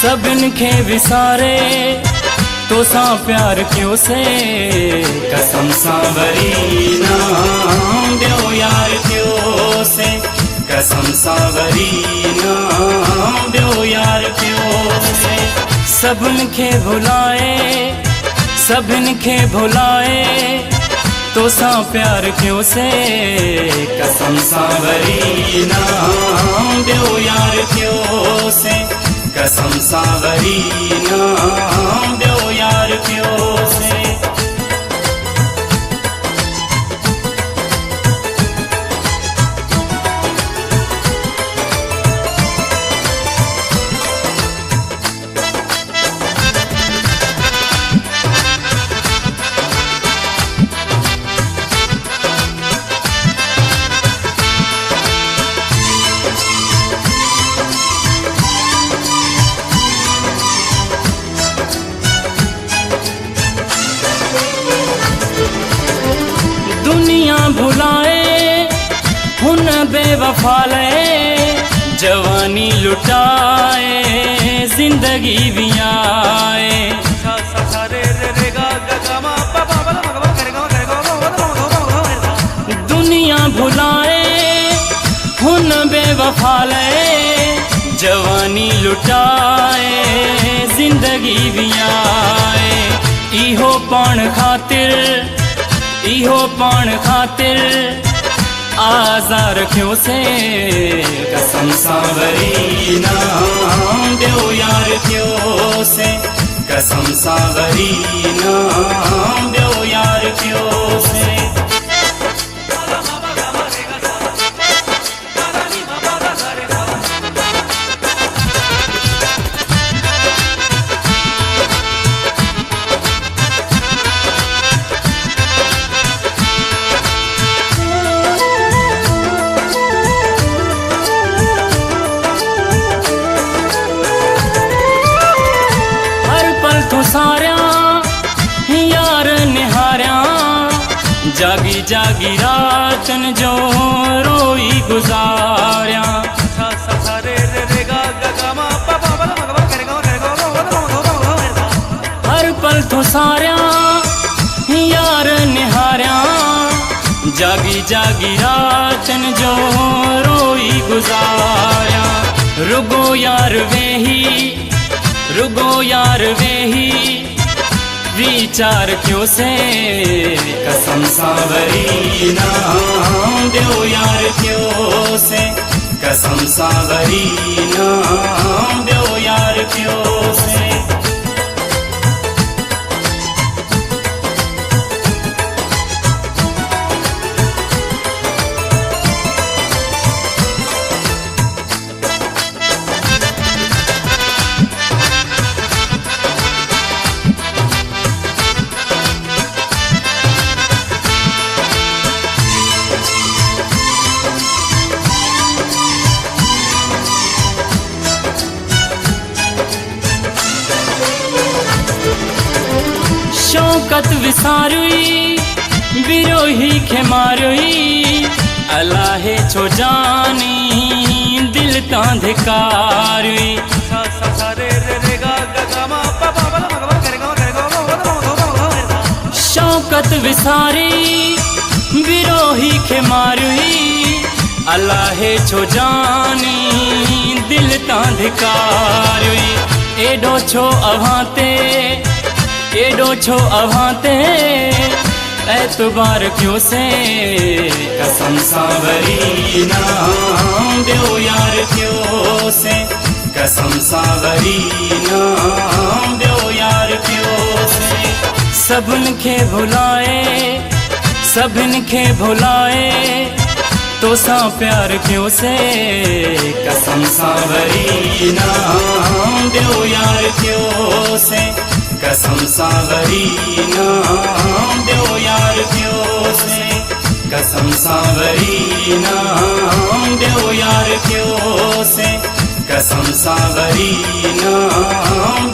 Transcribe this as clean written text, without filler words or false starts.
सबिन खे विसारे तो सा प्यार क्यों से कसम सा वरी ना ॿियो यार क्यों से कसम सा वरी ना ॿियो यार क्यों से सभिन खे भुलाए तो सा प्यार क्यों से कसम सा वरी ना ॿियो यार क्यों से कसम सा वरी ना ॿियो यार क्यों से दुनिया भुलाए हुन बेवफा ले जवानी लुटाए जिंदगी भी आए दुनिया भुलाए हुन बेवफा ले जवानी लुटाए जिंदगी भी आए इहो पाण खातिर आज़ार क्यों से कसम सा वरी ना ॿियो यार क्यों से कसम सा वरी ना ॿियो यार क्यों से सारिया यार निहारिया जागी जागी रातन जो रोई गुजारिया हर पल तो सारिया यार निहारिया जागी जागी रातन जो रोई गुजारिया रुगो यार वेही विचार क्यों से कसम सा वरी ना ॿियो यार क्यों से कसम सा वरी ना ॿियो यार क्यों से शौकत विसारुई विरोही खे मारुई अलाहे छो जानी दिल तां धिकारुई शौकत विसारी विरोही खे मारुई अलाहे छो जानी दिल तां धिकारुई एडो छो अभाते एतबार क्यों से कसम सा वरी ना ॿियो यार क्यों से कसम सा वरी ना ॿियो यार क्यों से सभिन खे भुलाए तो सा प्यार क्यों से कसम सा वरी ना ॿियो यार क्यों से कसम सांवरी नाम दो यार क्यों से, कसम सांवरी नाम दो यार क्यों से, कसम सांवरी नाम